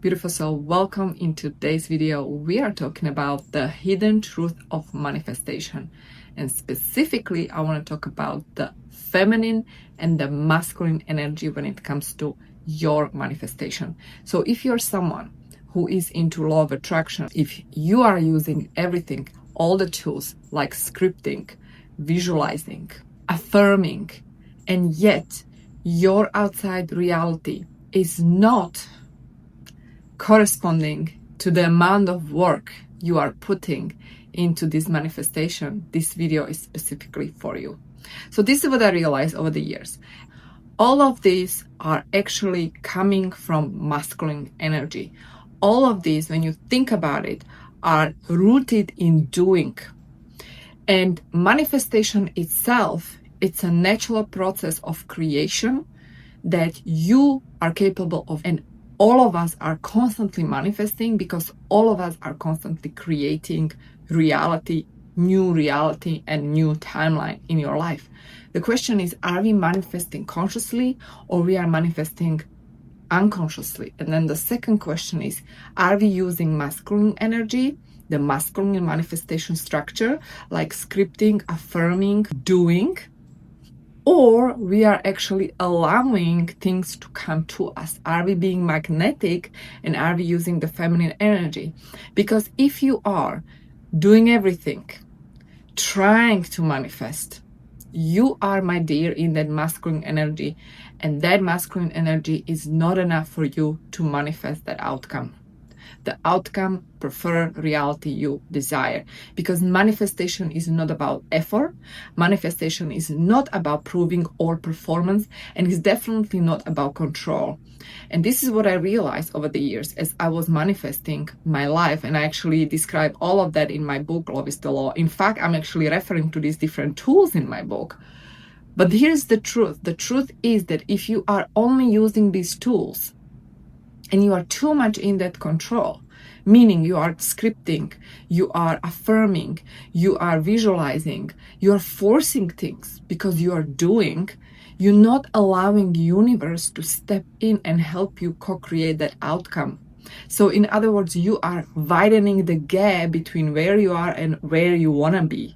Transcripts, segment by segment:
Beautiful soul, welcome in today's video. We are talking about the hidden truth of manifestation, and specifically I want to talk about the feminine and the masculine energy when it comes to your manifestation. So if you're someone who is into law of attraction, if you are using everything, all the tools like scripting, visualizing, affirming, and yet your outside reality is not corresponding to the amount of work you are putting into this manifestation, this video is specifically for you. So this is what I realized over the years. All of these are actually coming from masculine energy. All of these, when you think about it, are rooted in doing. And manifestation itself, it's a natural process of creation that you are capable of, and all of us are constantly manifesting because all of us are constantly creating reality, and new timeline in your life. The question is, are we manifesting consciously or we are manifesting unconsciously? And then the second question is, are we using masculine energy, the masculine manifestation structure, like scripting, affirming, doing, or we are actually allowing things to come to us? Are we being magnetic and are we using the feminine energy? Because if you are doing everything, trying to manifest, you are, my dear, in that masculine energy, and that masculine energy is not enough for you to manifest that outcome. The outcome, preferred reality you desire. Because manifestation is not about effort. Manifestation is not about proving or performance, and is definitely not about control. And this is what I realized over the years as I was manifesting my life. And I actually describe all of that in my book, Love is the Law. In fact, I'm actually referring to these different tools in my book. But here's the truth. The truth is that if you are only using these tools, and you are too much in that control, meaning you are scripting, you are affirming, you are visualizing, you are forcing things because you are doing, you're not allowing the universe to step in and help you co-create that outcome. So in other words, you are widening the gap between where you are and where you want to be.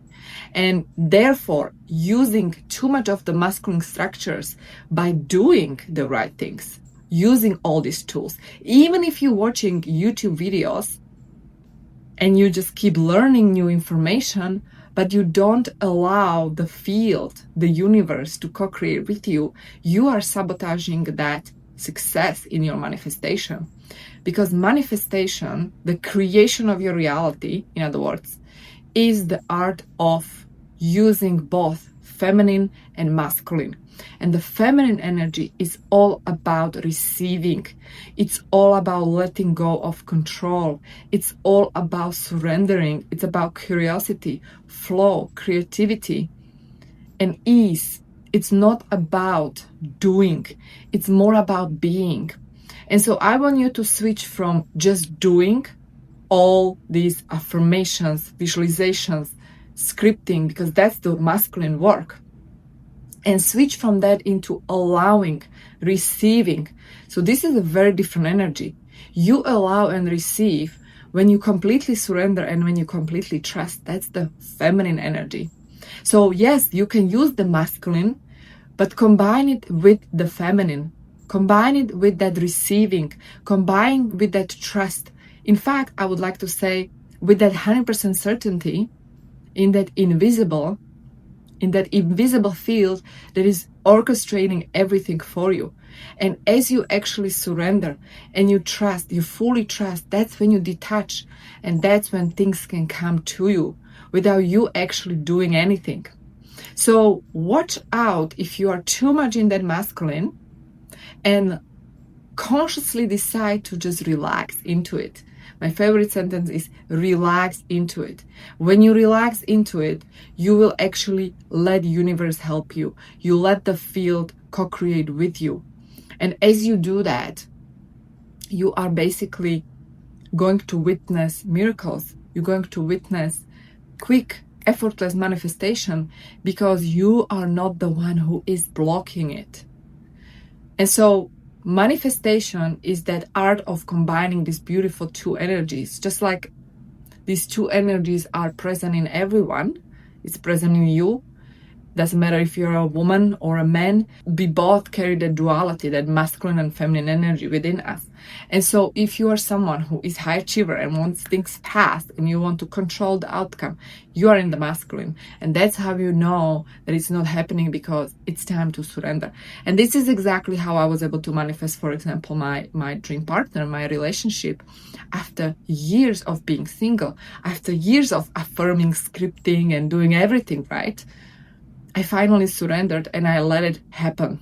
And therefore, using too much of the masculine structures by doing the right things, using all these tools. Even if you're watching YouTube videos and you just keep learning new information, but you don't allow the field, the universe to co-create with you, you are sabotaging that success in your manifestation. Because manifestation, the creation of your reality, in other words, is the art of using both feminine and masculine. And the feminine energy is all about receiving. It's all about letting go of control. It's all about surrendering. It's about curiosity, flow, creativity, and ease. It's not about doing. It's more about being. And so I want you to switch from just doing all these affirmations, visualizations, scripting, because that's the masculine work, and switch from that into allowing, receiving. So this is a very different energy. You allow and receive when you completely surrender and when you completely trust. That's the feminine energy. So yes, you can use the masculine, but combine it with the feminine. Combine it with that receiving. Combine with that trust. In fact, I would like to say with that 100% certainty in that invisible field that is orchestrating everything for you. And as you actually surrender and you trust, you fully trust, that's when you detach, and that's when things can come to you without you actually doing anything. So watch out if you are too much in that masculine and consciously decide to just relax into it. My favorite sentence is relax into it. When you relax into it, you will actually let the universe help you. You let the field co-create with you. And as you do that, you are basically going to witness miracles. You're going to witness quick, effortless manifestation because you are not the one who is blocking it. And so manifestation is that art of combining these beautiful two energies. Just like these two energies are present in everyone, it's present in you. Doesn't matter if you're a woman or a man, we both carry the duality, that masculine and feminine energy within us. And so if you are someone who is high achiever and wants things fast and you want to control the outcome, you are in the masculine. And that's how you know that it's not happening, because it's time to surrender. And this is exactly how I was able to manifest, for example, my dream partner, my relationship. After years of being single, after years of affirming, scripting, and doing everything right, I finally surrendered and I let it happen.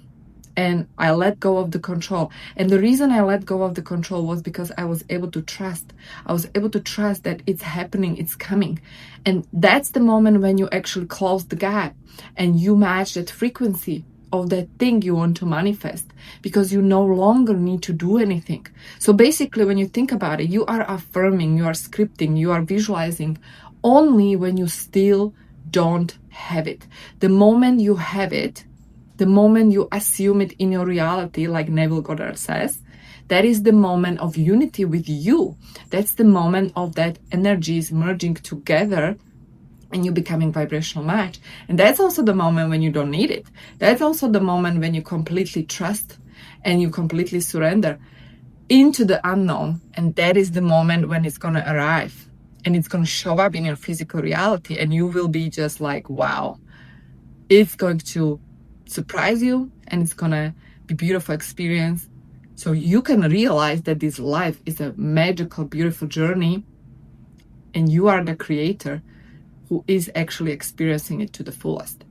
And I let go of the control. And the reason I let go of the control was because I was able to trust. I was able to trust that it's happening, it's coming. And that's the moment when you actually close the gap and you match that frequency of that thing you want to manifest, because you no longer need to do anything. So basically, when you think about it, you are affirming, you are scripting, you are visualizing only when you still don't have it. The moment you have it, the moment you assume it in your reality, like Neville Goddard says, that is the moment of unity with you. That's the moment of that energies merging together and you becoming vibrational match. And that's also the moment when you don't need it. That's also the moment when you completely trust and you completely surrender into the unknown. And that is the moment when it's going to arrive. And it's going to show up in your physical reality, and you will be just like, wow, it's going to surprise you, and it's going to be a beautiful experience. So you can realize that this life is a magical, beautiful journey, and you are the creator who is actually experiencing it to the fullest.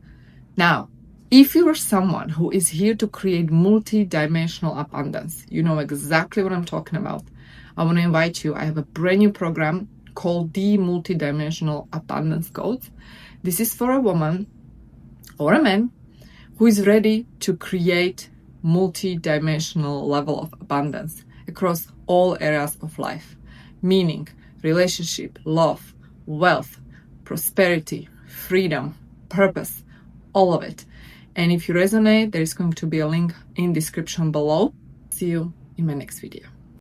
Now, if you are someone who is here to create multi-dimensional abundance, you know exactly what I'm talking about. I want to invite you. I have a brand new program called the Multidimensional Abundance Codes. This is for a woman or a man who is ready to create multi-dimensional level of abundance across all areas of life, meaning relationship, love, wealth, prosperity, freedom, purpose, all of it. And if you resonate, there is going to be a link in description below. See you in my next video.